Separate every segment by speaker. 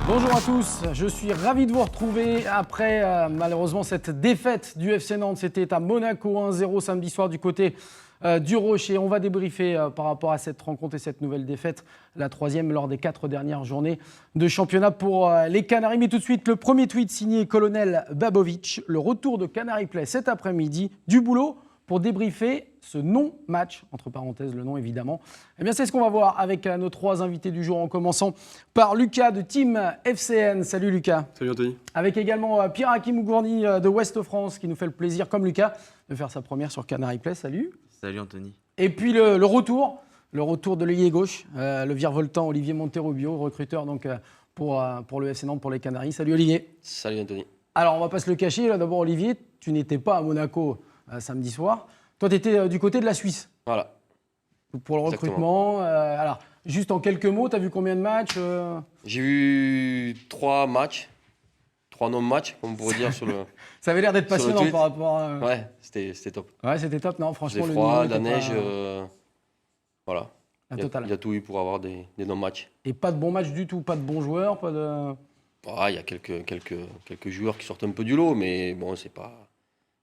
Speaker 1: Bonjour à tous, je suis ravi de vous retrouver après malheureusement cette défaite du FC Nantes. C'était à Monaco 1-0 samedi soir du côté du Rocher. On va débriefer par rapport à cette rencontre et cette nouvelle défaite, la troisième lors des 4 dernières journées de championnat pour les Canaries. Mais tout de suite, le premier tweet signé Colonel Babovic, le retour de Canary Play cet après-midi, du boulot pour débriefer ce non-match, entre parenthèses le nom évidemment. Eh bien c'est ce qu'on va voir avec nos 3 invités du jour, en commençant par Lucas de Team FCN. Salut Lucas.
Speaker 2: Salut Anthony.
Speaker 1: Avec également Pierre-Hakim Ougourny de Ouest France qui nous fait le plaisir, comme Lucas, de faire sa première sur Canary Play. Salut.
Speaker 3: Salut Anthony.
Speaker 1: Et puis le retour de l'ailier gauche, le virevoltant Olivier Monterrubio, recruteur donc, pour le FC Nantes, pour les Canaries. Salut Olivier.
Speaker 4: Salut Anthony.
Speaker 1: Alors on va pas se le cacher, là d'abord Olivier, tu n'étais pas à Monaco samedi soir. Toi, tu étais du côté de la Suisse.
Speaker 4: Voilà.
Speaker 1: Pour le recrutement. Alors, juste en quelques mots, tu as vu combien de matchs
Speaker 4: J'ai vu 3 matchs, 3 non-matchs, comme on pourrait dire sur le.
Speaker 1: Ça avait l'air d'être passionnant par rapport à.
Speaker 4: Ouais, c'était top.
Speaker 1: Ouais, c'était top, non, franchement.
Speaker 4: Le froid, la neige, voilà.
Speaker 1: La totale.
Speaker 4: Il y a tout eu pour avoir des non-matchs.
Speaker 1: Et pas de bons matchs du tout, pas de bons joueurs, pas de.
Speaker 4: Il y a quelques joueurs qui sortent un peu du lot, mais bon, c'est pas.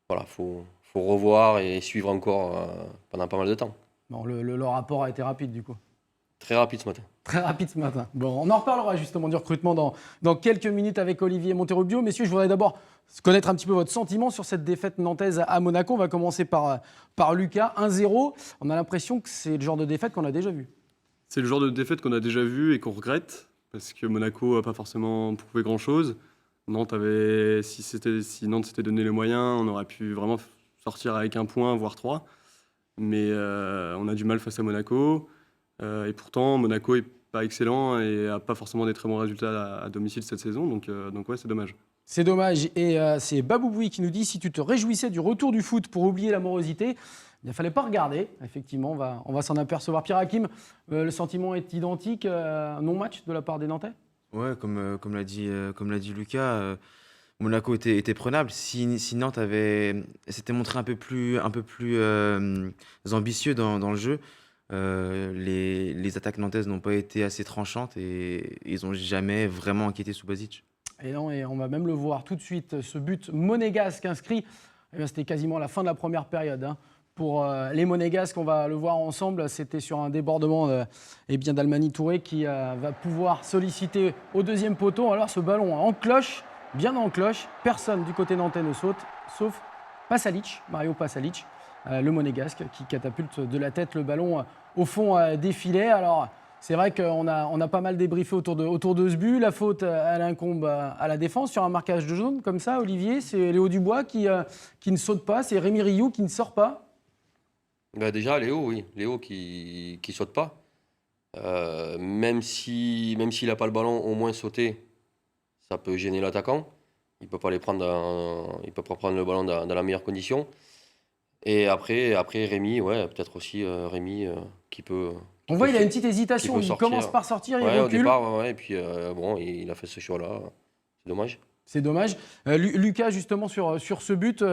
Speaker 4: Voilà, faut revoir et suivre encore pendant pas mal de temps.
Speaker 1: Bon, le rapport a été rapide du coup.
Speaker 4: Très rapide ce matin.
Speaker 1: Très rapide ce matin. Bon, on en reparlera justement du recrutement dans quelques minutes avec Olivier Monterrubio. Messieurs, je voudrais d'abord connaître un petit peu votre sentiment sur cette défaite nantaise à Monaco. On va commencer par Lucas, 1-0. On a l'impression que c'est le genre de défaite qu'on a déjà vu.
Speaker 2: C'est le genre de défaite qu'on a déjà vu et qu'on regrette, parce que Monaco n'a pas forcément prouvé grand-chose. Si Nantes s'était donné les moyens, on aurait pu vraiment sortir avec 1 point, voire 3. Mais on a du mal face à Monaco. Et pourtant, Monaco n'est pas excellent et n'a pas forcément des très bons résultats à domicile cette saison. Donc ouais, c'est dommage.
Speaker 1: C'est dommage. Et c'est Babouboui qui nous dit, si tu te réjouissais du retour du foot pour oublier l'amorosité, il ne fallait pas regarder. Effectivement, on va s'en apercevoir. Pierre-Hakim, le sentiment est identique, non-match de la part des Nantais ?
Speaker 3: Ouais, comme l'a dit Lucas, Monaco était prenable. Si Nantes s'était montré un peu plus ambitieux dans le jeu, les attaques nantaises n'ont pas été assez tranchantes et ils n'ont jamais vraiment inquiété Subasic.
Speaker 1: Et non, et on va même le voir tout de suite, ce but monégasque inscrit, c'était quasiment la fin de la première période. Hein. Pour les Monégasques, on va le voir ensemble, c'était sur un débordement d'Almani Touré qui va pouvoir solliciter au deuxième poteau. Alors ce ballon en cloche, bien en cloche, personne du côté nantais ne saute, sauf Pasalic, Mario Pasalic, le Monégasque qui catapulte de la tête le ballon au fond des filets. Alors c'est vrai qu'on a pas mal débriefé autour de ce but. La faute, elle incombe à la défense sur un marquage de jaune comme ça, Olivier. C'est Léo Dubois qui ne saute pas, c'est Rémi Rioux qui ne sort pas.
Speaker 4: Déjà, Léo, oui. Léo qui saute pas. Même s'il n'a pas le ballon, au moins sauter, ça peut gêner l'attaquant. Il peut pas prendre le ballon dans la meilleure condition. Et après Rémi, ouais, peut-être aussi Rémi qui peut.
Speaker 1: On voit, il a une petite hésitation. Il commence par sortir, il recule.
Speaker 4: Au départ, ouais, et puis bon, il a fait ce choix-là. C'est dommage.
Speaker 1: C'est dommage. Lucas, justement, sur ce but,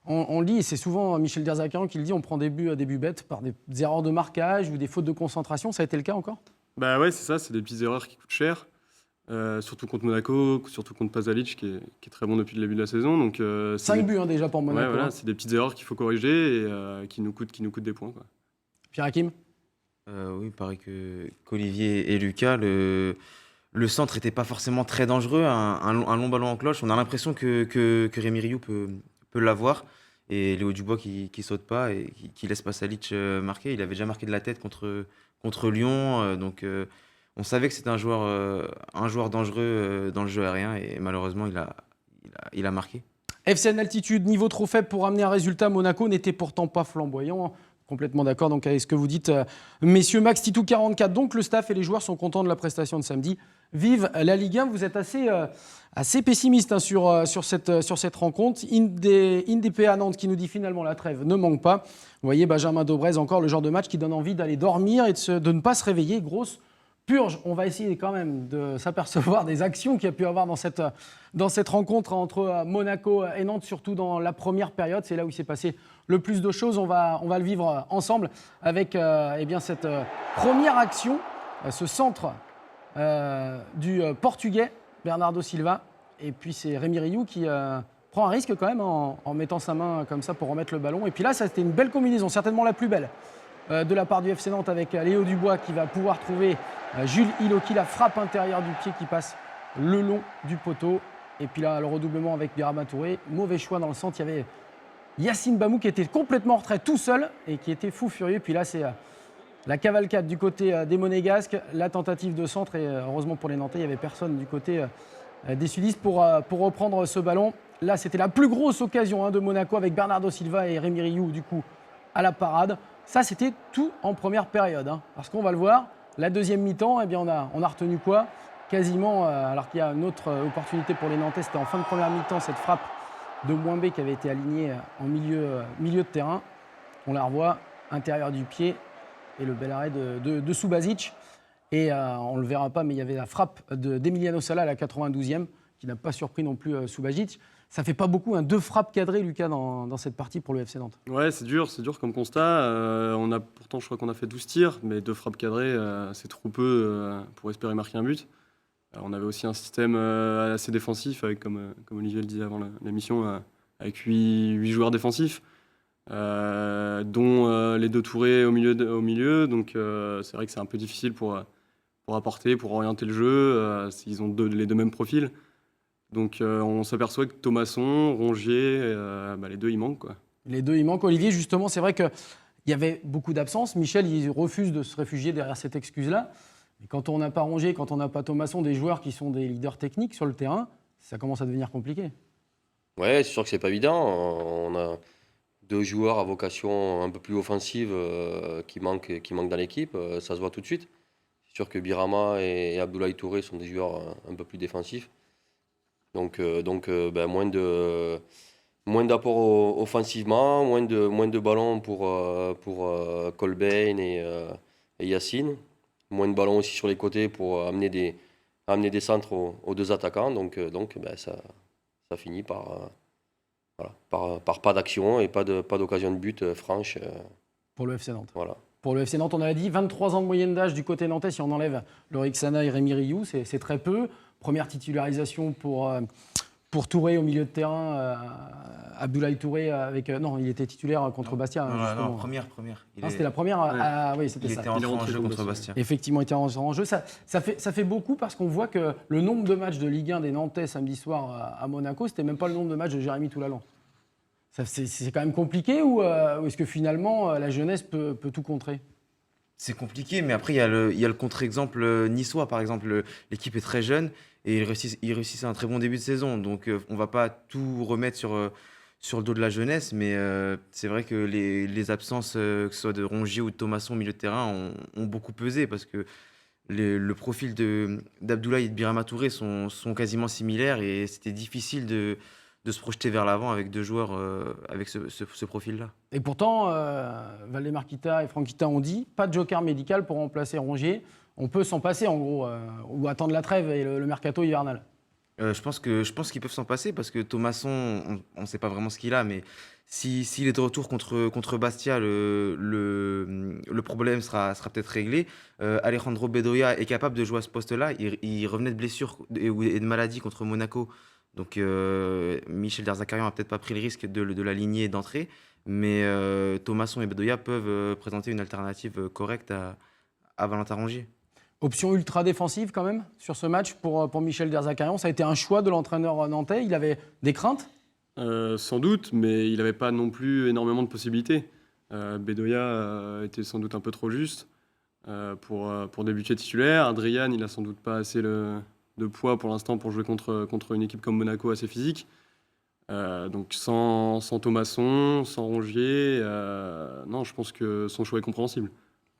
Speaker 1: on le dit, et c'est souvent Michel Derzakarian qui le dit, on prend des buts bêtes par des erreurs de marquage ou des fautes de concentration. Ça a été le cas encore ?
Speaker 2: Bah ouais, c'est ça, c'est des petites erreurs qui coûtent cher. Surtout contre Monaco, surtout contre Pasalic qui est très bon depuis le début de la saison. Donc,
Speaker 1: 5 buts déjà pour Monaco.
Speaker 2: Ouais, voilà, c'est des petites erreurs qu'il faut corriger et qui nous coûtent des points. Quoi.
Speaker 1: Pierre-Hakim ?
Speaker 3: Oui, pareil qu'Olivier et Lucas, le centre n'était pas forcément très dangereux. Un long ballon en cloche, on a l'impression que Rémi Rioux peut l'avoir. Et Léo Dubois qui saute pas et qui laisse Pasalic marquer. Il avait déjà marqué de la tête contre Lyon. Donc on savait que c'était un joueur dangereux dans le jeu aérien. Et malheureusement, il a marqué.
Speaker 1: FCN Altitude, niveau trop faible pour amener un résultat. Monaco n'était pourtant pas flamboyant. Complètement d'accord donc avec ce que vous dites, messieurs. Max Titou 44, donc le staff et les joueurs sont contents de la prestation de samedi. Vive la Ligue 1, vous êtes assez pessimiste hein, sur cette rencontre. INDPA Nantes qui nous dit finalement la trêve ne manque pas. Vous voyez Benjamin Dobrez, encore le genre de match qui donne envie d'aller dormir et de ne pas se réveiller. Grosse purge. On va essayer quand même de s'apercevoir des actions qu'il y a pu y avoir dans cette rencontre entre Monaco et Nantes, surtout dans la première période. C'est là où il s'est passé le plus de choses. On va le vivre ensemble avec cette première action, ce centre du Portugais Bernardo Silva. Et puis c'est Rémi Rioux qui prend un risque quand même en mettant sa main comme ça pour remettre le ballon. Et puis là, ça c'était une belle combinaison, certainement la plus belle de la part du FC Nantes avec Léo Dubois qui va pouvoir trouver Jules Iloki, la frappe intérieure du pied qui passe le long du poteau. Et puis là, le redoublement avec Birama Touré. Mauvais choix dans le centre. Il y avait Yacine Bamou qui était complètement en retrait tout seul et qui était fou furieux. Puis là, c'est la cavalcade du côté des Monégasques, la tentative de centre. Et heureusement pour les Nantais, il n'y avait personne du côté des sudistes pour reprendre ce ballon. Là, c'était la plus grosse occasion de Monaco avec Bernardo Silva et Rémi Rioux du coup à la parade. Ça, c'était tout en première période. Parce qu'on va le voir, la deuxième mi-temps, eh bien, on a retenu quoi ? Quasiment, alors qu'il y a une autre opportunité pour les Nantais, c'était en fin de première mi-temps, cette frappe de Mouambé qui avait été alignée en milieu de terrain. On la revoit, intérieur du pied, et le bel arrêt de Subasic. Et on ne le verra pas, mais il y avait la frappe d'Emiliano Sala à la 92e, qui n'a pas surpris non plus Subasic. Ça ne fait pas beaucoup, 2 frappes cadrées, Lucas, dans cette partie pour le FC Nantes.
Speaker 2: Ouais, c'est dur comme constat. Pourtant, je crois qu'on a fait 12 tirs, mais 2 frappes cadrées, c'est trop peu pour espérer marquer un but. On avait aussi un système assez défensif, avec, comme Olivier le disait avant l'émission, avec 8 joueurs défensifs, dont les 2 Tourés au milieu. Donc c'est vrai que c'est un peu difficile pour apporter, pour orienter le jeu. Ils ont les 2 mêmes profils. Donc on s'aperçoit que Thomasson, Rongier, les 2 ils manquent, quoi.
Speaker 1: Les 2 ils manquent. Olivier, justement, c'est vrai qu'il y avait beaucoup d'absences. Michel, il refuse de se réfugier derrière cette excuse-là. Et quand on n'a pas Rongier, quand on n'a pas Thomasson, des joueurs qui sont des leaders techniques sur le terrain, ça commence à devenir compliqué.
Speaker 4: Ouais, c'est sûr que c'est pas évident. On a 2 joueurs à vocation un peu plus offensive qui manquent dans l'équipe. Ça se voit tout de suite. C'est sûr que Birama et Abdoulaye Touré sont des joueurs un peu plus défensifs. Donc moins d'apport offensivement, moins de ballons pour Colbain et Yacine. Moins de ballons aussi sur les côtés pour amener des centres aux 2 attaquants. Donc ça finit par pas d'action et pas d'occasion de but franche.
Speaker 1: Pour le FC Nantes.
Speaker 4: Voilà.
Speaker 1: Pour le FC Nantes, on a dit 23 ans de moyenne d'âge du côté nantais. Si on enlève Loïc Sana et Rémi Rioux, c'est très peu. Première titularisation pour Touré au milieu de terrain. Abdoulaye Touré avec... non, il était titulaire contre Bastia.
Speaker 3: Non, première.
Speaker 1: C'était la première.
Speaker 2: Ouais.
Speaker 1: Ah oui, c'était
Speaker 3: Il
Speaker 1: ça.
Speaker 3: était entré en jeu contre Bastia.
Speaker 1: Effectivement, il était en jeu. Ça fait beaucoup parce qu'on voit que le nombre de matchs de Ligue 1 des Nantais samedi soir à Monaco, c'était même pas le nombre de matchs de Jérémy Toulalan. C'est quand même compliqué ou est-ce que finalement la jeunesse peut tout contrer ?
Speaker 3: C'est compliqué, mais après, il y a le contre-exemple niçois, par exemple. L'équipe est très jeune et ils réussissent un très bon début de saison. Donc, on ne va pas tout remettre sur le dos de la jeunesse, mais c'est vrai que les absences, que ce soit de Rongier ou de Thomasson au milieu de terrain, ont beaucoup pesé parce que le profil d'Abdoulaye et de Birama Touré sont quasiment similaires et c'était difficile de se projeter vers l'avant avec 2 joueurs avec ce profil-là.
Speaker 1: Et pourtant, Valdemar Kita et Franck Kita ont dit pas de joker médical pour remplacer Rongier. On peut s'en passer en gros, ou attendre la trêve et le mercato hivernal.
Speaker 3: Je pense qu'ils peuvent s'en passer parce que Thomasson, on ne sait pas vraiment ce qu'il a, mais s'il est de retour contre Bastia, le problème sera peut-être réglé. Alejandro Bedoya est capable de jouer à ce poste-là. Il revenait de blessure et de maladie contre Monaco. Donc Michel Derzakarian n'a peut-être pas pris le risque de l'aligner d'entrée, mais Thomasson et Bedoya peuvent présenter une alternative correcte à Valentin Rongier.
Speaker 1: Option ultra défensive quand même sur ce match pour Michel Derzakarian. Ça a été un choix de l'entraîneur nantais. Il avait des craintes ?
Speaker 2: Sans doute, mais il n'avait pas non plus énormément de possibilités. Bedoya était sans doute un peu trop juste pour débuter titulaire. Adrian, il n'a sans doute pas assez de poids pour l'instant pour jouer contre une équipe comme Monaco assez physique. Donc sans Thomasson, sans Rongier, non, je pense que son choix est compréhensible.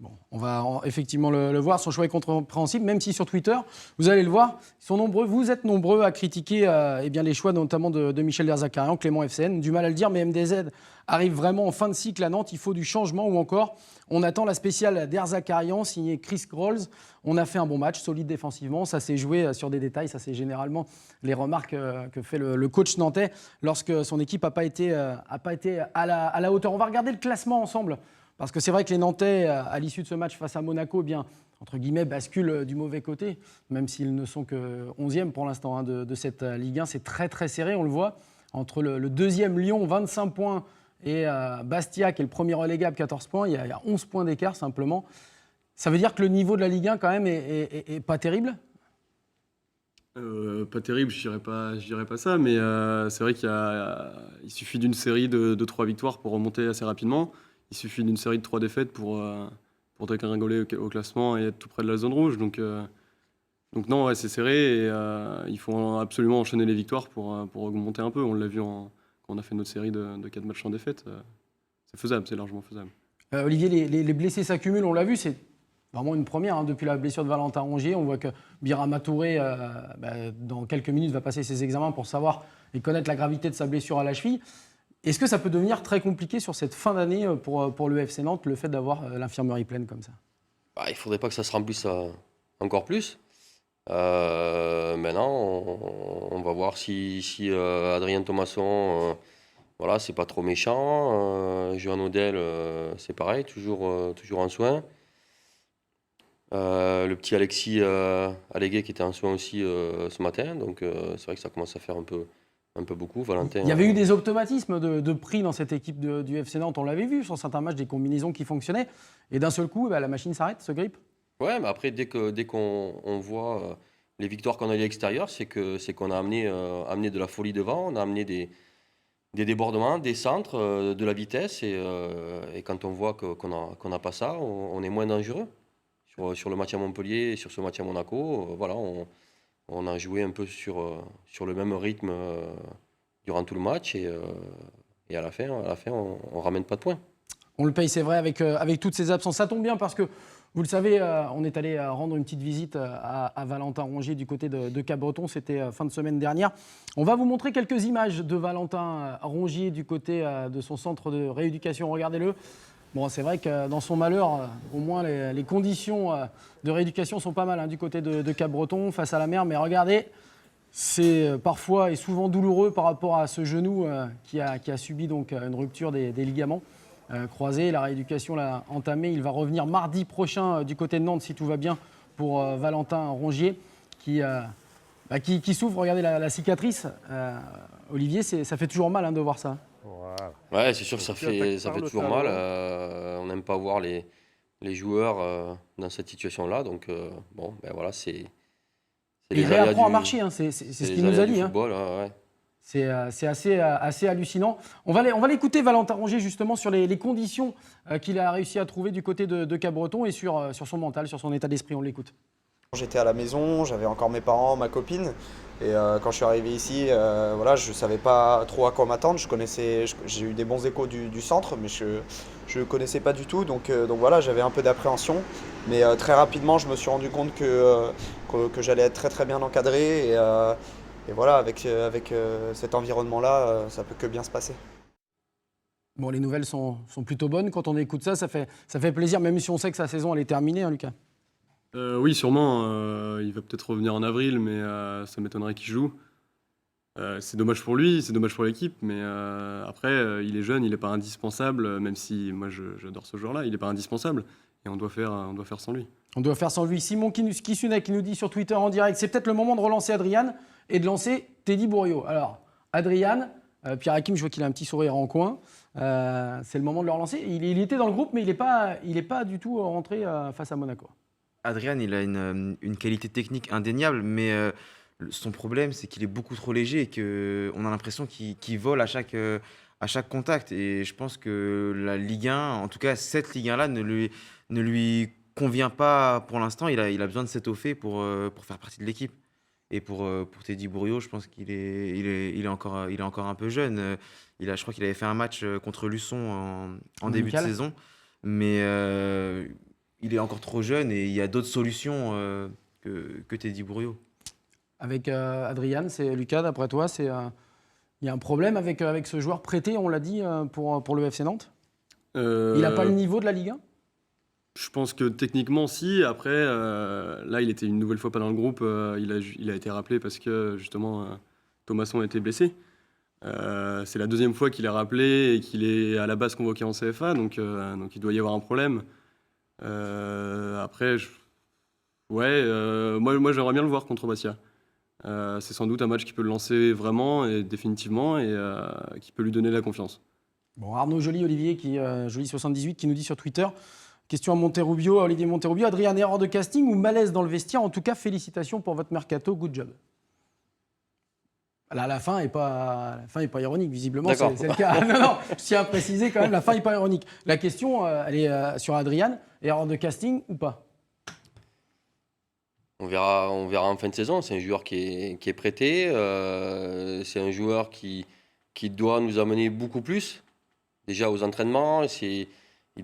Speaker 1: Bon, on va effectivement le voir, son choix est compréhensible, même si sur Twitter, vous allez le voir, ils sont nombreux, vous êtes nombreux à critiquer les choix notamment de Michel Derzakarian, Clément FCN, du mal à le dire, mais MDZ arrive vraiment en fin de cycle à Nantes, il faut du changement ou encore, on attend la spéciale Derzakarian signée Chris Grols. On a fait un bon match, solide défensivement, ça s'est joué sur des détails, ça c'est généralement les remarques que fait le coach nantais lorsque son équipe n'a pas été à la hauteur. On va regarder le classement ensemble. Parce que c'est vrai que les Nantais, à l'issue de ce match face à Monaco, eh bien, entre guillemets, basculent du mauvais côté, même s'ils ne sont que 11e pour l'instant de cette Ligue 1. C'est très très serré, on le voit, entre le deuxième Lyon, 25 points, et Bastia, qui est le premier relégable, 14 points. Il y a 11 points d'écart simplement. Ça veut dire que le niveau de la Ligue 1 quand même est pas terrible?
Speaker 2: Pas terrible, je dirais pas ça, mais c'est vrai il suffit d'une série de 3 victoires pour remonter assez rapidement. Il suffit d'une série de 3 défaites pour dégringoler au classement et être tout près de la zone rouge. Donc non, ouais, c'est serré et il faut absolument enchaîner les victoires pour augmenter un peu. On l'a vu quand on a fait notre série de 4 matchs en défaite. C'est faisable, c'est largement faisable.
Speaker 1: Olivier, les blessés s'accumulent, on l'a vu, c'est vraiment une première depuis la blessure de Valentin Rongier. On voit que Birama Touré, dans quelques minutes, va passer ses examens pour savoir et connaître la gravité de sa blessure à la cheville. Est-ce que ça peut devenir très compliqué sur cette fin d'année pour le FC Nantes, le fait d'avoir l'infirmerie pleine comme ça?
Speaker 4: Il ne faudrait pas que ça se remplisse encore plus. Maintenant, on va voir si Adrien Thomasson, voilà, c'est pas trop méchant. Johan Odell, c'est pareil, toujours en soins. Le petit Alexis Allégué qui était en soins aussi ce matin. Donc c'est vrai que ça commence à faire un peu beaucoup. Valentin,
Speaker 1: il y avait eu des automatismes de prix dans cette équipe du FC Nantes. On l'avait vu sur certains matchs, des combinaisons qui fonctionnaient. Et d'un seul coup, la machine s'arrête, se grippe.
Speaker 4: Ouais, mais après, dès qu'on voit les victoires qu'on a eu à l'extérieur, c'est qu'on a amené de la folie devant, on a amené des débordements, des centres, de la vitesse. Et quand on voit qu'on n'a pas ça, on est moins dangereux. Sur le match à Montpellier et sur ce match à Monaco, voilà, on a joué un peu sur le même rythme durant tout le match. Et à la fin, on ramène pas de points.
Speaker 1: On le paye, c'est vrai, avec toutes ces absences. Ça tombe bien parce que, vous le savez, on est allé rendre une petite visite à Valentin Rongier du côté de Cap-Breton. C'était fin de semaine dernière. On va vous montrer quelques images de Valentin Rongier du côté de son centre de rééducation. Regardez-le. Bon, c'est vrai que dans son malheur, au moins les conditions de rééducation sont pas mal du côté de Cap-Breton, face à la mer. Mais regardez, c'est parfois et souvent douloureux par rapport à ce genou qui a subi donc une rupture des ligaments croisés. La rééducation l'a entamée. Il va revenir mardi prochain du côté de Nantes, si tout va bien, pour Valentin Rongier, qui souffre. Regardez la cicatrice. Olivier, ça fait toujours mal de voir ça.
Speaker 5: Voilà.
Speaker 4: Ouais, c'est sûr que ça fait toujours mal. On n'aime pas voir les joueurs dans cette situation-là. Donc, voilà, c'est
Speaker 1: il réapprend à marcher, c'est ce qu'il nous a dit.
Speaker 4: Football, ouais.
Speaker 1: C'est assez hallucinant. On va l'écouter, Valentin Rongier, justement, sur les conditions qu'il a réussi à trouver du côté de Cap-Breton et sur son mental, sur son état d'esprit. On l'écoute.
Speaker 6: J'étais à la maison, j'avais encore mes parents, ma copine. Et quand je suis arrivé ici, je ne savais pas trop à quoi m'attendre. J'ai eu des bons échos du centre, mais je ne connaissais pas du tout. Donc voilà, j'avais un peu d'appréhension. Mais très rapidement, je me suis rendu compte que j'allais être très très bien encadré. Et voilà, avec cet environnement-là, ça peut que bien se passer.
Speaker 1: Bon, les nouvelles sont plutôt bonnes. Quand on écoute ça fait plaisir, même si on sait que sa saison elle est terminée, Lucas.
Speaker 2: Oui, sûrement. Il va peut-être revenir en avril, mais ça m'étonnerait qu'il joue. C'est dommage pour lui, c'est dommage pour l'équipe, mais après, il est jeune, il n'est pas indispensable, même si moi j'adore ce joueur-là, il n'est pas indispensable et on doit faire sans lui.
Speaker 1: On doit faire sans lui. Simon Kisunek qui nous dit sur Twitter en direct, c'est peut-être le moment de relancer Adrian et de lancer Teddy Bouriot. Alors, Adrian, Pierre Hakim, je vois qu'il a un petit sourire en coin. C'est le moment de le relancer. Il était dans le groupe, mais il n'est pas du tout rentré face à Monaco.
Speaker 3: Adrian, il a une qualité technique indéniable, mais son problème, c'est qu'il est beaucoup trop léger et qu'on a l'impression qu'il vole à chaque contact. Et je pense que la Ligue 1, en tout cas cette Ligue 1-là, ne lui convient pas pour l'instant. Il a besoin de s'étoffer pour faire partie de l'équipe. Et pour Teddy Bouriot, je pense qu'il est encore un peu jeune. Je crois qu'il avait fait un match contre Luçon en début de saison. Mais il est encore trop jeune et il y a d'autres solutions que Teddy Bouriot.
Speaker 1: Avec Adrian, c'est Lucas, d'après toi, il y a un problème avec ce joueur prêté, on l'a dit, pour le FC Nantes. Il n'a pas le niveau de la Ligue 1.
Speaker 2: Je pense que techniquement, si. Après, là, il était une nouvelle fois pas dans le groupe. Il a été rappelé parce que, justement, Thomasson a été blessé. C'est la deuxième fois qu'il est rappelé et qu'il est à la base convoqué en CFA. Donc il doit y avoir un problème. Après, Ouais, moi j'aimerais bien le voir contre Bastia. C'est sans doute un match qui peut le lancer vraiment et définitivement et qui peut lui donner la confiance.
Speaker 1: Bon, Arnaud Joly, Olivier, Joly78, qui nous dit sur Twitter, question à Monterrubio, à Olivier Monterrubio, Adrien, erreur de casting ou malaise dans le vestiaire? En tout cas, félicitations pour votre mercato, good job. Là, la fin n'est pas ironique, visiblement, c'est le cas. Non, je tiens à préciser quand même, la fin n'est pas ironique. La question, elle est sur Adrien, erreur de casting ou pas?
Speaker 4: On verra en fin de saison. C'est un joueur qui est prêté. C'est un joueur qui doit nous amener beaucoup plus. Déjà aux entraînements, il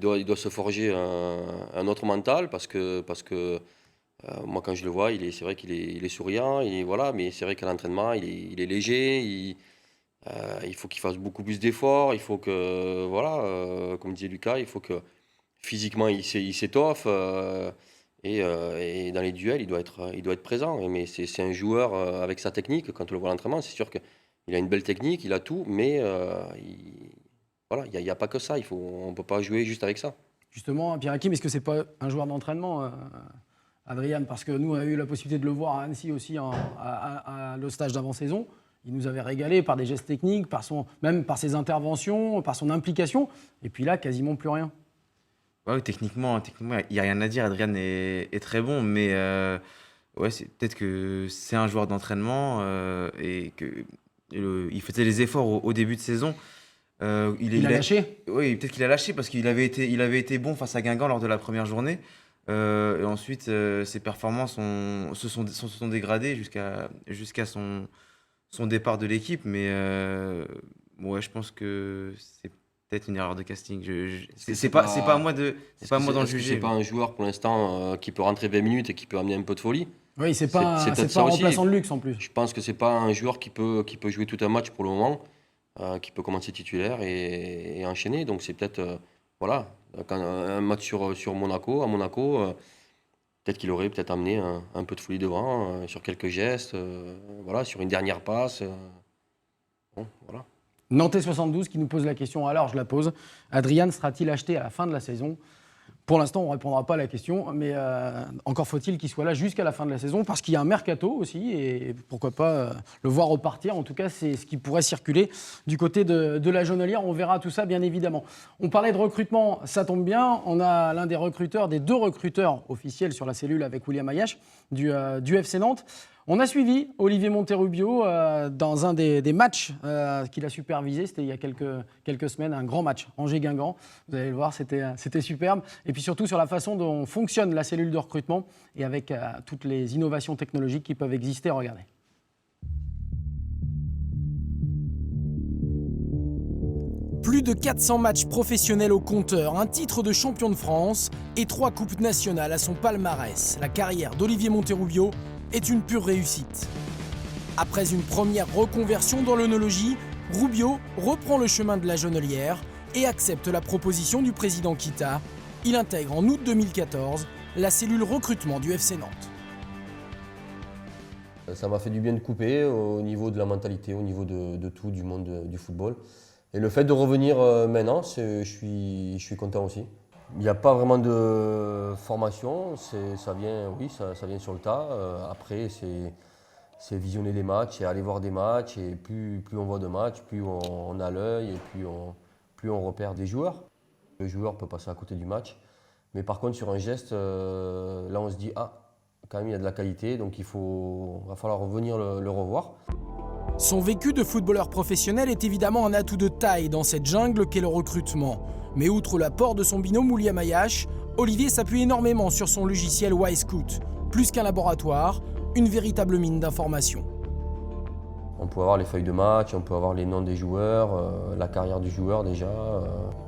Speaker 4: doit se forger un autre mental parce que moi quand je le vois, c'est vrai qu'il est souriant, voilà, mais c'est vrai qu'à l'entraînement, il est léger. Il faut qu'il fasse beaucoup plus d'efforts. Il faut que, voilà, comme disait Lucas, il faut que physiquement il s'étoffe. Et dans les duels, il doit être présent. Mais c'est un joueur avec sa technique. Quand on le voit à l'entraînement, c'est sûr qu'il a une belle technique, il a tout, mais voilà, il n'y a pas que ça. On ne peut pas jouer juste avec ça.
Speaker 1: Justement, Pierre-Hakim, est-ce que ce n'est pas un joueur d'entraînement, Adrien? Parce que nous, on a eu la possibilité de le voir à Annecy aussi, à le stage d'avant-saison. Il nous avait régalé par des gestes techniques, même par ses interventions, par son implication. Et puis là, quasiment plus rien.
Speaker 3: Ouais, techniquement, il n'y a rien à dire. Adrien est très bon, mais ouais, peut-être que c'est un joueur d'entraînement et qu'il faisait les efforts au début de saison.
Speaker 1: Il a lâché?
Speaker 3: Oui, peut-être qu'il a lâché parce qu'il avait été bon face à Guingamp lors de la première journée. Et ensuite, ses performances se sont dégradées jusqu'à son départ de l'équipe. Mais ouais, je pense que c'est peut-être une erreur de casting. C'est pas à moi d'en juger.
Speaker 4: C'est pas un joueur pour l'instant qui peut rentrer 20 minutes et qui peut amener un peu de folie.
Speaker 1: Oui, c'est pas un remplaçant de luxe en plus.
Speaker 4: Je pense que c'est pas un joueur qui peut jouer tout un match pour le moment, qui peut commencer titulaire et enchaîner. Donc c'est peut-être voilà, un match sur Monaco, à Monaco, peut-être qu'il aurait peut-être amené un peu de folie devant, sur quelques gestes, voilà, sur une dernière passe. Bon, voilà.
Speaker 1: Nantais 72 qui nous pose la question, alors je la pose. Adrien sera-t-il acheté à la fin de la saison? Pour l'instant, on ne répondra pas à la question, mais encore faut-il qu'il soit là jusqu'à la fin de la saison, parce qu'il y a un mercato aussi, et pourquoi pas le voir repartir. En tout cas, c'est ce qui pourrait circuler du côté de la Jaunelière. On verra tout ça, bien évidemment. On parlait de recrutement, ça tombe bien. On a l'un des deux recruteurs officiels sur la cellule avec William Ayache du FC Nantes. On a suivi Olivier Monterrubio dans un des matchs qu'il a supervisé. C'était il y a quelques semaines, un grand match, Angers-Guingamp. Vous allez le voir, c'était superbe. Et puis surtout sur la façon dont fonctionne la cellule de recrutement et avec toutes les innovations technologiques qui peuvent exister. Regardez. Plus de 400 matchs professionnels au compteur, un titre de champion de France et 3 coupes nationales à son palmarès. La carrière d'Olivier Monterrubio est une pure réussite. Après une première reconversion dans l'œnologie, Rubio reprend le chemin de la Jaunelière et accepte la proposition du président Kita. Il intègre en août 2014 la cellule recrutement du FC Nantes.
Speaker 4: Ça m'a fait du bien de couper au niveau de la mentalité, au niveau de tout, du monde du football. Et le fait de revenir maintenant, je suis content aussi. Il n'y a pas vraiment de formation, ça vient sur le tas. Après, c'est visionner des matchs et aller voir des matchs. Et plus on voit de matchs, plus on a l'œil et plus on repère des joueurs. Le joueur peut passer à côté du match. Mais par contre, sur un geste, là on se dit, quand même il y a de la qualité, donc va falloir revenir le revoir.
Speaker 1: Son vécu de footballeur professionnel est évidemment un atout de taille dans cette jungle qu'est le recrutement. Mais outre l'apport de son binôme William Ayache, Olivier s'appuie énormément sur son logiciel Y-Scout. Plus qu'un laboratoire, une véritable mine d'informations.
Speaker 4: On peut avoir les feuilles de match, on peut avoir les noms des joueurs, la carrière du joueur déjà,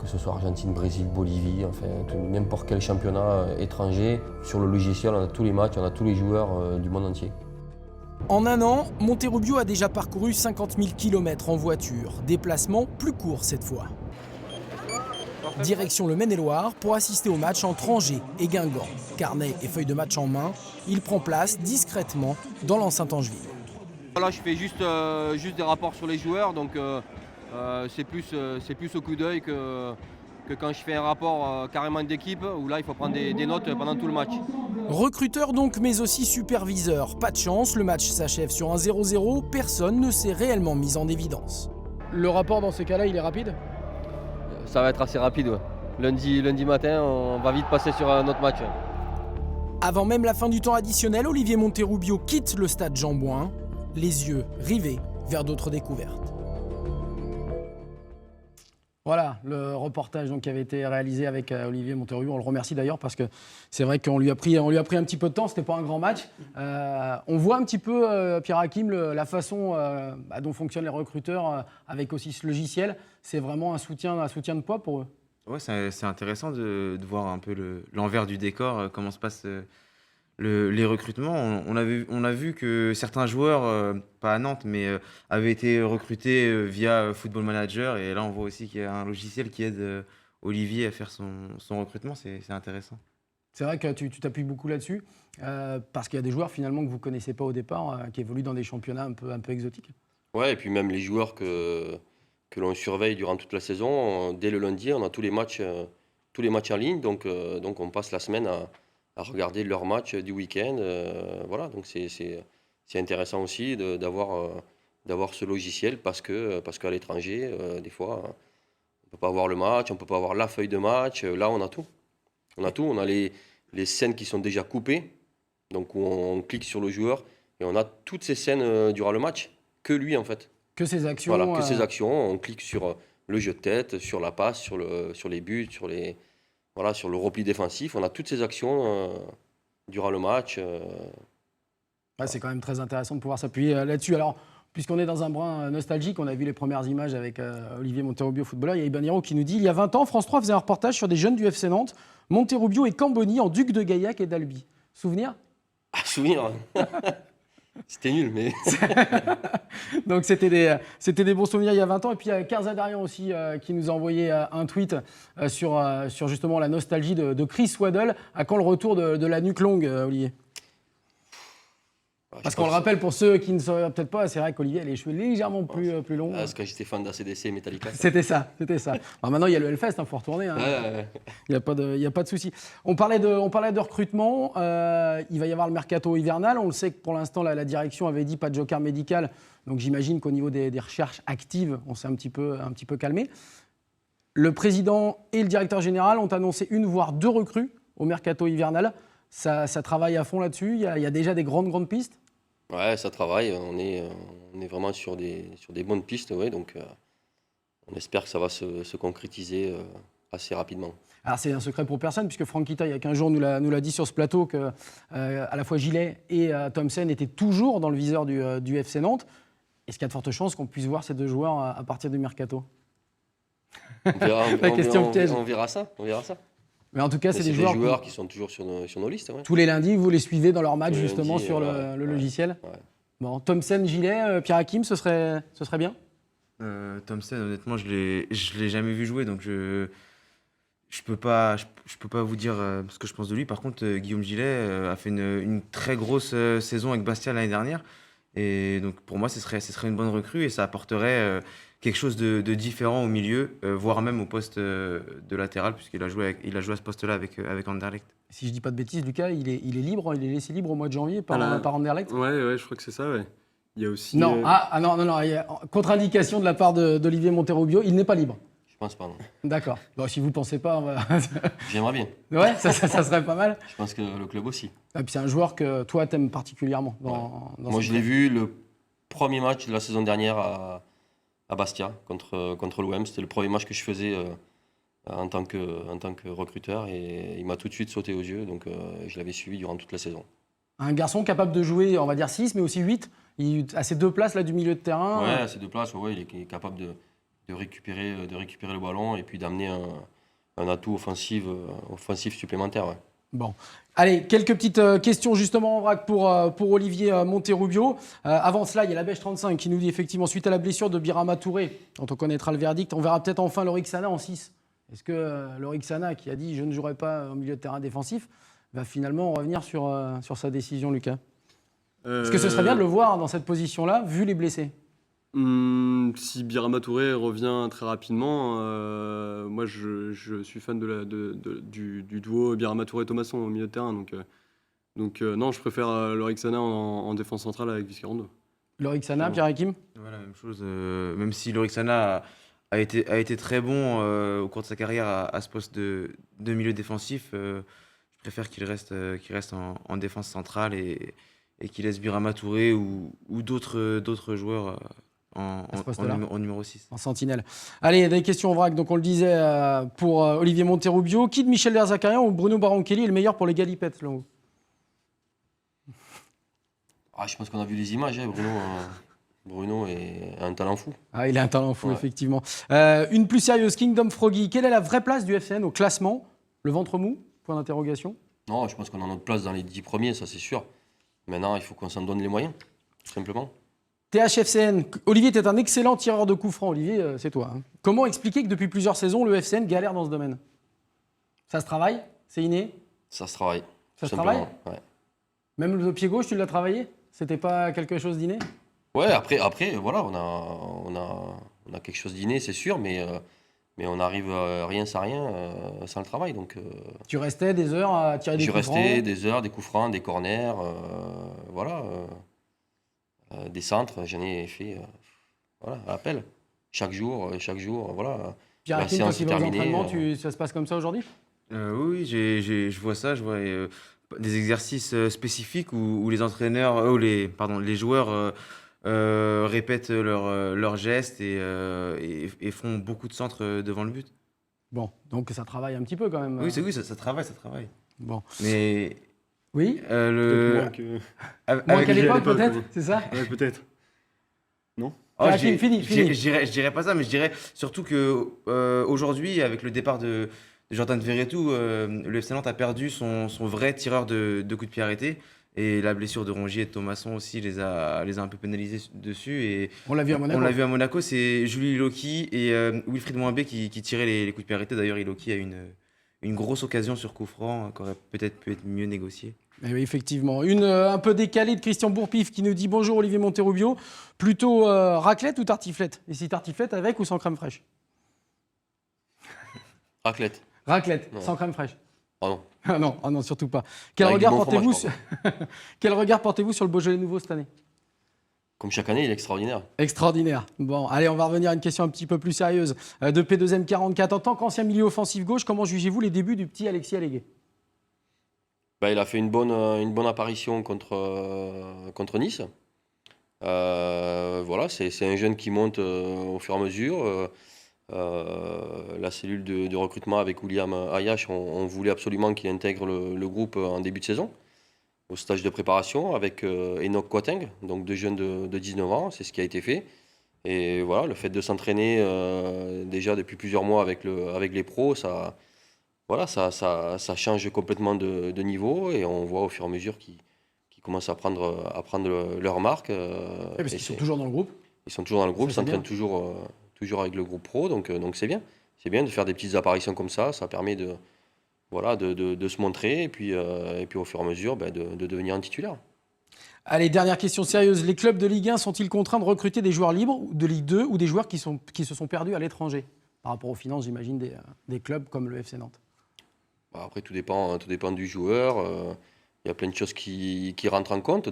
Speaker 4: que ce soit Argentine, Brésil, Bolivie, enfin n'importe quel championnat étranger. Sur le logiciel, on a tous les matchs, on a tous les joueurs du monde entier.
Speaker 1: En un an, Monterrubio a déjà parcouru 50 000 km en voiture, déplacement plus court cette fois. Direction le Maine-et-Loire pour assister au match entre Angers et Guingamp. Carnet et feuille de match en main, il prend place discrètement dans l'enceinte angevine.
Speaker 5: Là, je fais juste des rapports sur les joueurs, donc c'est plus au coup d'œil que quand je fais un rapport carrément d'équipe, où là, il faut prendre des notes pendant tout le match.
Speaker 1: Recruteur donc, mais aussi superviseur. Pas de chance, le match s'achève sur un 0-0, personne ne s'est réellement mis en évidence. Le rapport dans ces cas-là, il est rapide ?
Speaker 5: Ça va être assez rapide. Ouais. Lundi matin, on va vite passer sur un autre match. Ouais.
Speaker 1: Avant même la fin du temps additionnel, Olivier Monterrubio quitte le stade Jean-Bouin, les yeux rivés vers d'autres découvertes. Voilà le reportage donc, qui avait été réalisé avec Olivier Monterrubio. On le remercie d'ailleurs parce que c'est vrai qu'on lui a pris un petit peu de temps, c'était pas un grand match. On voit un petit peu, Pierre Hakim, la façon dont fonctionnent les recruteurs avec aussi ce logiciel. C'est vraiment un soutien de poids pour eux.
Speaker 3: Ouais, c'est intéressant de voir un peu l'envers du décor, comment se passent les recrutements. On a vu que certains joueurs, pas à Nantes, mais avaient été recrutés via Football Manager. Et là, on voit aussi qu'il y a un logiciel qui aide Olivier à faire son recrutement. C'est intéressant.
Speaker 1: C'est vrai que tu t'appuies beaucoup là-dessus, parce qu'il y a des joueurs finalement que vous ne connaissez pas au départ, qui évoluent dans des championnats un peu exotiques.
Speaker 4: Ouais, et puis même les joueurs que l'on surveille durant toute la saison, dès le lundi, on a tous les matchs en ligne, donc on passe la semaine à regarder leurs matchs du week-end. Voilà, donc c'est intéressant aussi d'avoir ce logiciel parce qu'à l'étranger, des fois, on ne peut pas voir le match, on ne peut pas voir la feuille de match. Là, on a tout. On a les scènes qui sont déjà coupées, donc où on clique sur le joueur et on a toutes ces scènes durant le match, que lui en fait.
Speaker 1: Que ses actions.
Speaker 4: Voilà, que ses actions. On clique sur le jeu de tête, sur la passe, sur les buts, sur le repli défensif. On a toutes ces actions durant le match.
Speaker 1: Ouais, c'est quand même très intéressant de pouvoir s'appuyer là-dessus. Alors, puisqu'on est dans un brin nostalgique, on a vu les premières images avec Olivier Monterrubio, footballeur. Il y a Ibaniro qui nous dit « Il y a 20 ans, France 3 faisait un reportage sur des jeunes du FC Nantes, Monterrubio et Camboni en Duc de Gaillac et d'Albi. » Souvenir ?
Speaker 4: Ah, souvenir. C'était nul, mais...
Speaker 1: Donc c'était des bons souvenirs il y a 20 ans. Et puis il y a Kerzadarian aussi qui nous a envoyé un tweet sur justement la nostalgie de Chris Waddle. À quand le retour de la nuque longue, Olivier ? Parce qu'on le rappelle pour ceux qui ne sauraient peut-être pas, c'est vrai qu'Olivier a les cheveux légèrement plus longs.
Speaker 4: Ah, c'est quand j'étais fan d'ACDC et Metallica.
Speaker 1: C'était ça. Alors maintenant, il y a le Hellfest, il faut retourner. Hein.
Speaker 4: Ouais.
Speaker 1: Il n'y a pas de souci. On parlait de recrutement. Il va y avoir le mercato hivernal. On le sait que pour l'instant, la direction avait dit pas de joker médical. Donc j'imagine qu'au niveau des recherches actives, on s'est un petit peu calmé. Le président et le directeur général ont annoncé 1 voire 2 recrues au mercato hivernal. Ça travaille à fond là-dessus. Il y a déjà des grandes pistes.
Speaker 4: Ouais, ça travaille. On est vraiment sur des bonnes pistes. Ouais, donc on espère que ça va se concrétiser assez rapidement.
Speaker 1: Alors c'est un secret pour personne, puisque Franck Kita, il y a 15 jours, nous l'a dit sur ce plateau que à la fois Gillet et Thomsen étaient toujours dans le viseur du FC Nantes. Est-ce qu'il y a de fortes chances qu'on puisse voir ces 2 joueurs à partir du mercato ?
Speaker 4: On verra,
Speaker 1: La question piège.
Speaker 4: On verra ça.
Speaker 1: Mais en tout cas, c'est des
Speaker 4: des
Speaker 1: joueurs
Speaker 4: joueurs qui sont toujours sur nos listes. Ouais.
Speaker 1: Tous les lundis, vous les suivez dans leur match,
Speaker 4: Tous les
Speaker 1: justement,
Speaker 4: lundis,
Speaker 1: sur
Speaker 4: voilà.
Speaker 1: le logiciel.
Speaker 4: Ouais.
Speaker 1: Bon, Thomsen, Gillet, Pierre Hakim, ce serait bien ?
Speaker 3: Thomsen, honnêtement, je l'ai jamais vu jouer, donc je peux pas vous dire ce que je pense de lui. Par contre, Guillaume Gillet a fait une très grosse saison avec Bastia l'année dernière. Et donc, pour moi, ce serait une bonne recrue et ça apporterait quelque chose de différent au milieu, voire même au poste de latéral, puisqu'il a joué à ce poste-là avec Anderlecht.
Speaker 1: Si je dis pas de bêtises, Lucas, il est libre, il est laissé libre au mois de janvier par Anderlecht.
Speaker 2: Ouais, je crois que c'est ça, ouais. Il y a aussi...
Speaker 1: Non, non, il y a contre-indication de la part d'Olivier Monterrubio, il n'est pas libre.
Speaker 4: Je pense pas, non.
Speaker 1: D'accord. Bon, si vous ne pensez pas, on va...
Speaker 4: J'aimerais bien.
Speaker 1: Ouais, ça serait pas mal.
Speaker 4: Je pense que le club aussi.
Speaker 1: Et puis c'est un joueur que toi, t'aimes particulièrement.
Speaker 4: Moi, je l'ai vu le premier match de la saison dernière à Bastia contre l'OM. C'était le premier match que je faisais en tant que recruteur et il m'a tout de suite sauté aux yeux. Donc je l'avais suivi durant toute la saison.
Speaker 1: Un garçon capable de jouer, on va dire 6, mais aussi 8. À ces 2 places là, du milieu de terrain.
Speaker 4: Ouais, à ces 2 places, ouais, il est capable de récupérer le ballon et puis d'amener un atout offensif supplémentaire. Ouais.
Speaker 1: Bon. Allez, quelques petites questions justement en vrac pour Olivier Monterrubio. Avant cela, il y a la Bêche 35 qui nous dit effectivement, suite à la blessure de Birama Touré, dont on connaîtra le verdict, on verra peut-être enfin Lorik Sana en 6. Est-ce que Lorik Sana, qui a dit « je ne jouerai pas au milieu de terrain défensif », va finalement revenir sur sa décision, Lucas ? Est-ce que ce serait bien de le voir dans cette position-là, vu les blessés ?
Speaker 2: Si Birama Touré revient très rapidement, moi je suis fan du duo Birama Touré-Thomasson au milieu de terrain. Donc Donc non, je préfère Lorixana en défense centrale avec Vizcarrondo.
Speaker 1: Lorixana,
Speaker 2: Bon.
Speaker 1: Pierre-Hakim?
Speaker 3: Voilà, même chose. Même si Lorixana a été très bon au cours de sa carrière à ce poste de milieu défensif, je préfère qu'il reste en défense centrale et qu'il laisse Birama Touré ou d'autres joueurs
Speaker 1: À ce poste-là.
Speaker 3: en numéro 6.
Speaker 1: En sentinelle. Allez, des questions en vrac. Donc, on le disait pour Olivier Monterrubio. Qui de Michel Derzakarian ou Bruno Baronchelli est le meilleur pour les galipettes, selon vous?
Speaker 4: Ah, je pense qu'on a vu les images, hein, Bruno est un talent fou.
Speaker 1: Ah, il a un talent fou,
Speaker 4: Ouais.
Speaker 1: effectivement. Une plus sérieuse, Kingdom Froggy. Quelle est la vraie place du FCN au classement? Le ventre mou? Point d'interrogation.
Speaker 4: Non, je pense qu'on a notre place dans les 10 premiers, ça c'est sûr. Maintenant, il faut qu'on s'en donne les moyens, tout simplement.
Speaker 1: THFCN. Olivier était un excellent tireur de coups francs. Olivier, c'est toi. Hein. Comment expliquer que depuis plusieurs saisons, le FCN galère dans ce domaine? Ça se travaille? C'est inné?
Speaker 4: Ça se travaille.
Speaker 1: Ça
Speaker 4: tout
Speaker 1: se travaille?
Speaker 4: simplement, ouais.
Speaker 1: Même le pied gauche, tu l'as travaillé? C'était pas quelque chose d'inné?
Speaker 4: Ouais, après, voilà, on a quelque chose d'inné, c'est sûr, mais on arrive rien sans rien, sans le travail. Donc,
Speaker 1: Tu restais des heures à tirer des
Speaker 4: je
Speaker 1: coups
Speaker 4: restais
Speaker 1: francs?
Speaker 4: des heures, des coups francs, des corners, voilà, des centres, j'en ai fait, voilà, à l'appel. Chaque jour, voilà.
Speaker 1: Pierre-Hakim,
Speaker 4: La
Speaker 1: toi
Speaker 4: séance
Speaker 1: qui
Speaker 4: est
Speaker 1: vas aux
Speaker 4: terminée,
Speaker 1: entraînements, ça se passe comme ça aujourd'hui?
Speaker 3: Oui, je vois ça. Je vois des exercices spécifiques où les entraîneurs, les joueurs répètent leurs gestes et font beaucoup de centres devant le but.
Speaker 1: Bon, donc ça travaille un petit peu quand même.
Speaker 3: Oui, ça travaille, ça travaille.
Speaker 1: Bon.
Speaker 3: Mais
Speaker 1: Oui?
Speaker 2: Peut-être moins que-
Speaker 1: Moins
Speaker 3: avec
Speaker 1: qu'à
Speaker 3: les-
Speaker 1: l'époque,
Speaker 2: l'époque,
Speaker 1: peut-être?
Speaker 2: oui.
Speaker 1: C'est ça?
Speaker 2: Ouais, peut-être.
Speaker 3: Oh,
Speaker 1: Pierre-Hakim, fini.
Speaker 3: je dirais pas ça, mais je dirais surtout que aujourd'hui, avec le départ de Jordan Verretou, le FC Nantes a perdu son vrai tireur de coups de pied arrêtés. Et la blessure de Rongier et de Thomasson aussi les a un peu pénalisés dessus. Et
Speaker 1: On l'a vu à Monaco.
Speaker 3: on l'a vu à Monaco, c'est Julie Iloki et Wilfried Moimbé qui tiraient les coups de pied arrêtés. D'ailleurs, Iloki a une grosse occasion sur coup franc qui aurait peut-être pu être mieux négociée.
Speaker 1: Eh oui, effectivement. Une un peu décalée de Christian Bourpif qui nous dit bonjour Olivier Monterrubio. Plutôt raclette ou tartiflette? Et si tartiflette avec ou sans crème fraîche?
Speaker 4: Raclette.
Speaker 1: Raclette,
Speaker 4: Non.
Speaker 1: sans crème fraîche.
Speaker 4: Oh non.
Speaker 1: Ah non, surtout pas. Quel
Speaker 4: Avec du
Speaker 1: regard
Speaker 4: bon
Speaker 1: portez-vous
Speaker 4: fromage,
Speaker 1: Quel regard portez-vous sur le Beaujolais nouveau cette année?
Speaker 4: Comme chaque année, il est extraordinaire.
Speaker 1: Extraordinaire. Bon, allez, on va revenir à une question un petit peu plus sérieuse. De P2M 44, en tant qu'ancien milieu offensif gauche, comment jugez-vous les débuts du petit Alexis Allégué?
Speaker 4: Bah, il a fait une bonne apparition contre Nice. Voilà, c'est un jeune qui monte au fur et à mesure. La cellule de recrutement avec William Ayash, on voulait absolument qu'il intègre le groupe en début de saison, au stage de préparation avec Enoch Quateng, donc deux jeunes de 19 ans, c'est ce qui a été fait. Et voilà, le fait de s'entraîner déjà depuis plusieurs mois avec les pros, ça change complètement de niveau et on voit au fur et à mesure qu'ils commencent à prendre leur marque.
Speaker 1: Parce qu'ils sont toujours dans le groupe.
Speaker 4: Ils sont toujours dans le groupe, ils
Speaker 1: Ça, c'est
Speaker 4: s'entraînent
Speaker 1: bien.
Speaker 4: toujours avec le groupe pro, donc c'est bien. C'est bien de faire des petites apparitions comme ça permet de se montrer et puis au fur et à mesure de devenir un titulaire.
Speaker 1: Allez, dernière question sérieuse. Les clubs de Ligue 1 sont-ils contraints de recruter des joueurs libres de Ligue 2 ou des joueurs qui se sont perdus à l'étranger? Par rapport aux finances, j'imagine, des clubs comme le FC Nantes.
Speaker 4: Bah, après, tout dépend du joueur. Il y a plein de choses qui rentrent en compte.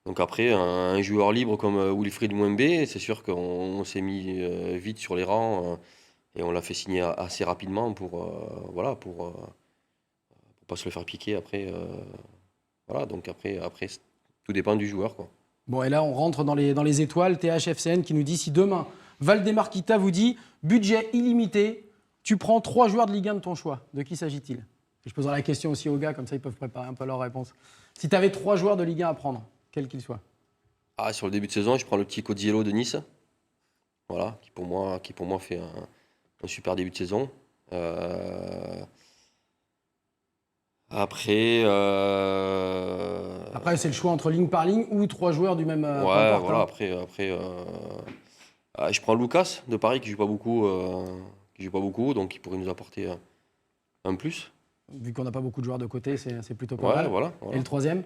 Speaker 4: Donc après, un joueur libre comme Wilfried Moimbé, c'est sûr qu'on s'est mis vite sur les rangs et on l'a fait signer assez rapidement pour pas se le faire piquer après. Voilà, donc après, tout dépend du joueur, quoi.
Speaker 1: Bon, et là, on rentre dans les étoiles. THFCN qui nous dit si demain, Valdemar Kita vous dit budget illimité, tu prends 3 joueurs de Ligue 1 de ton choix. De qui s'agit-il? Et je poserai la question aussi aux gars, comme ça ils peuvent préparer un peu leur réponse. Si tu avais 3 joueurs de Ligue 1 à prendre, quels qu'ils soient.
Speaker 4: Ah, sur le début de saison, je prends le petit Codziello de Nice. Voilà, qui pour moi fait un super début de saison. Après,
Speaker 1: Après, c'est le choix entre ligne par ligne ou 3 joueurs du même. Peu
Speaker 4: ouais,
Speaker 1: importe,
Speaker 4: voilà,
Speaker 1: hein.
Speaker 4: après je prends Lucas de Paris qui joue pas beaucoup, donc il pourrait nous apporter un plus.
Speaker 1: Vu qu'on n'a pas beaucoup de joueurs de côté, c'est plutôt pas
Speaker 4: Ouais,
Speaker 1: mal.
Speaker 4: voilà.
Speaker 1: Et le troisième?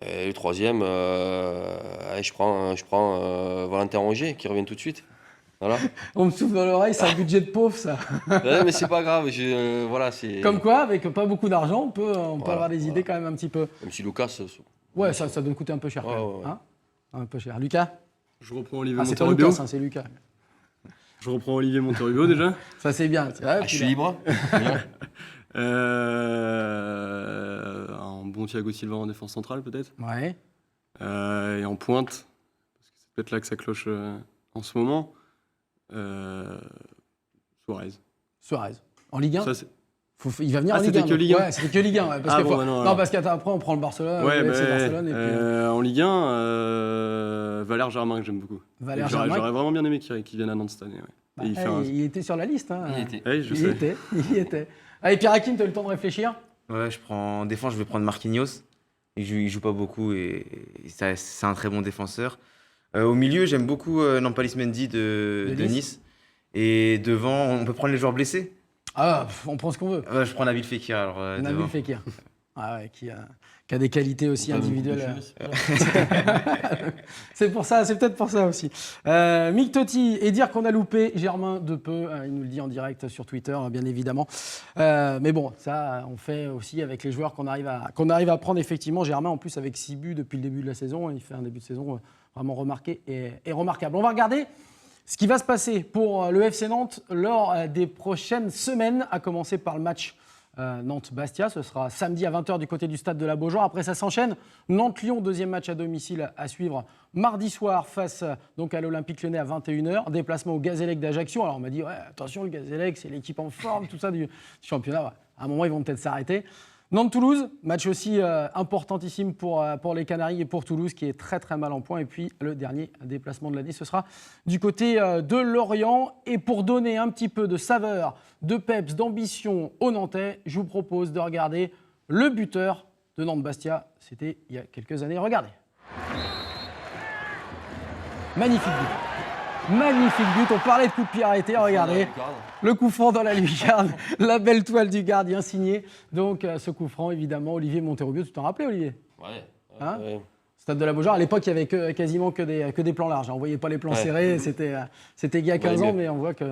Speaker 4: Et le troisième, je prends Valentin Rongier qui revient tout de suite. Voilà.
Speaker 1: On me souffle dans l'oreille, c'est un budget de pauvre, ça.
Speaker 4: Ouais, mais c'est pas grave. Voilà, c'est.
Speaker 1: Comme quoi, avec pas beaucoup d'argent, on peut
Speaker 4: Voilà,
Speaker 1: avoir des idées
Speaker 4: voilà.
Speaker 1: quand même un petit peu.
Speaker 4: Même si Lucas.
Speaker 1: Ouais, ça doit coûter un peu cher.
Speaker 4: Ouais,
Speaker 1: quand même,
Speaker 4: ouais, ouais.
Speaker 1: hein, un peu cher. Lucas?
Speaker 2: Je reprends Olivier
Speaker 1: Ah, c'est pas
Speaker 2: Monterrubio.
Speaker 1: Lucas, hein, c'est Lucas.
Speaker 2: Je reprends Olivier Monterrubio déjà.
Speaker 1: Ça, c'est bien. C'est vrai,
Speaker 4: Ah, je suis libre. Bien.
Speaker 2: Un bon Thiago Silva en défense centrale peut-être.
Speaker 1: Ouais.
Speaker 2: Et en pointe, parce que c'est peut-être là que ça cloche en ce moment. Suarez.
Speaker 1: Suarez. En Ligue 1
Speaker 2: Ça, c'est-
Speaker 1: il va venir
Speaker 2: Ah,
Speaker 1: en Ligue 1.
Speaker 2: c'était que
Speaker 1: donc.
Speaker 2: Ligue 1.
Speaker 1: Ouais, c'était que Ligue 1. Ouais, parce
Speaker 2: Ah
Speaker 1: que
Speaker 2: bon,
Speaker 1: faut-
Speaker 2: bah non,
Speaker 1: non,
Speaker 2: alors.
Speaker 1: parce qu'après, on prend le Barcelone.
Speaker 2: Ouais,
Speaker 1: le
Speaker 2: mais
Speaker 1: FC Barcelone. Et puis,
Speaker 2: en Ligue 1, Valère Germain que j'aime beaucoup.
Speaker 1: Valère
Speaker 2: Et j'aurais
Speaker 1: Germain.
Speaker 2: vraiment bien aimé qu'il vienne à Nantes cette année. Ouais.
Speaker 1: Bah,
Speaker 2: Et il fait un...
Speaker 1: il était sur la liste. Hein.
Speaker 4: Il était.
Speaker 2: Ouais, je
Speaker 1: Il
Speaker 2: sais.
Speaker 1: y était. Allez, Pierre Hakim, tu as eu le temps de réfléchir?
Speaker 3: Ouais, en défense, je vais prendre Marquinhos. Il joue pas beaucoup et c'est un très bon défenseur. Au milieu, j'aime beaucoup Nampalys Mendy de
Speaker 1: De Nice.
Speaker 3: Nice. Et devant, on peut prendre les joueurs blessés.
Speaker 1: Ah, on prend ce qu'on veut.
Speaker 3: Je prends Nabil Fekir alors
Speaker 1: Nabil
Speaker 3: devant.
Speaker 1: Fekir. Ah ouais, qui a des qualités aussi individuelles. C'est pour ça, c'est peut-être pour ça aussi. Mick Totti, et dire qu'on a loupé Germain de peu, il nous le dit en direct sur Twitter, bien évidemment. Mais bon, ça, on fait aussi avec les joueurs qu'on arrive à prendre effectivement. Germain, en plus, avec 6 buts depuis le début de la saison, il fait un début de saison vraiment remarqué et remarquable. On va regarder ce qui va se passer pour le FC Nantes lors des prochaines semaines, à commencer par le match Nantes-Bastia. Ce sera samedi à 20h du côté du stade de la Beaujoire. Après, ça s'enchaîne. Nantes-Lyon, deuxième match à domicile à suivre mardi soir face donc à l'Olympique Lyonnais à 21h. Déplacement au Gazélec d'Ajaccio. Alors on m'a dit, ouais, attention, le Gazélec, c'est l'équipe en forme, tout ça du championnat. Ouais. À un moment, ils vont peut-être s'arrêter. Nantes-Toulouse, match aussi importantissime pour les Canaries et pour Toulouse qui est très très mal en point. Et puis le dernier déplacement de l'année, ce sera du côté de Lorient. Et pour donner un petit peu de saveur, de peps, d'ambition aux Nantais, je vous propose de regarder le buteur de Nantes-Bastia. C'était il y a quelques années. Regardez. Magnifique but. Magnifique but. On parlait de coup de pied arrêté. Regardez. Le coup franc dans la lucarne, la belle toile du gardien signée. Donc ce coup franc, évidemment, Olivier Monterrubio. Tu t'en rappelais, Olivier?
Speaker 4: Ouais.
Speaker 1: Hein
Speaker 4: Ouais.
Speaker 1: Stade de la Beaujoire. À l'époque, il y avait quasiment que des plans larges. On ne voyait pas les plans
Speaker 4: Ouais.
Speaker 1: serrés. C'était il y a 15 ans, mais on voit que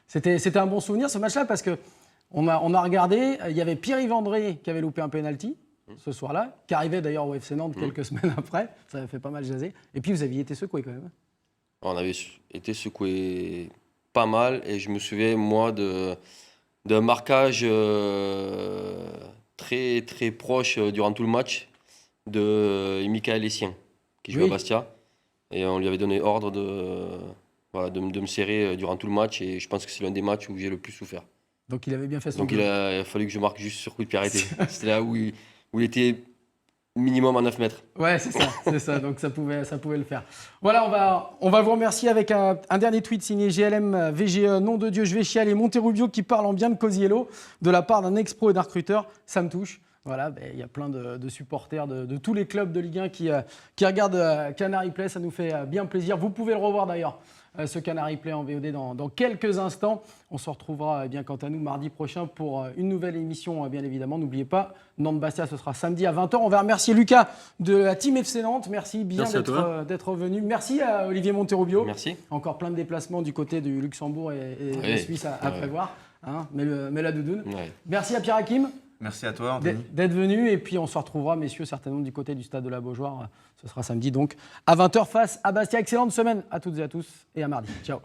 Speaker 1: c'était un bon souvenir ce match-là parce qu'on a regardé. Il y avait Pierre-Yves André qui avait loupé un penalty ce soir-là, qui arrivait d'ailleurs au FC Nantes quelques semaines après. Ça avait fait pas mal jaser. Et puis vous aviez été secoué quand même.
Speaker 4: On avait été secoué pas mal et je me souviens, moi, d'un marquage très, très proche durant tout le match de Michael Essien, qui jouait
Speaker 1: Oui.
Speaker 4: à Bastia. Et on lui avait donné ordre de me serrer durant tout le match et je pense que c'est l'un des matchs où j'ai le plus souffert.
Speaker 1: Donc il avait bien fait son
Speaker 4: Donc
Speaker 1: boulot.
Speaker 4: il a fallu que je marque juste sur coup de pied arrêté. C'était là où il était minimum à 9 mètres.
Speaker 1: Ouais, c'est ça. Donc ça pouvait le faire. Voilà, on va vous remercier avec un dernier tweet signé GLM VGE, nom de Dieu, je vais chialer, Monterrubio qui parle en bien de Cosiello de la part d'un ex-pro et d'un recruteur. Ça me touche. Voilà, il y a plein de supporters de tous les clubs de Ligue 1 qui regardent Canary Play. Ça nous fait bien plaisir. Vous pouvez le revoir d'ailleurs, ce Canary Play en VOD dans quelques instants. On se retrouvera bien quant à nous mardi prochain pour une nouvelle émission, bien évidemment. N'oubliez pas, Nantes-Bastia, ce sera samedi à 20h. On va remercier Lucas de la Team FC Nantes. Merci bien
Speaker 2: Merci à toi.
Speaker 1: d'être venu. Merci à Olivier Monterrubio.
Speaker 4: Merci.
Speaker 1: Encore plein de déplacements du côté du Luxembourg et de
Speaker 4: Oui.
Speaker 1: Suisse à
Speaker 4: Ouais.
Speaker 1: prévoir. Hein, mets la doudoune.
Speaker 4: Ouais.
Speaker 1: Merci à Pierre Hakim
Speaker 3: Merci à toi, Anthony.
Speaker 1: d'être venu. Et puis, on se retrouvera, messieurs, certainement du côté du stade de la Beaujoire. Ce sera samedi, donc, à 20h face à Bastia. Excellente semaine à toutes et à tous. Et à mardi. Ciao.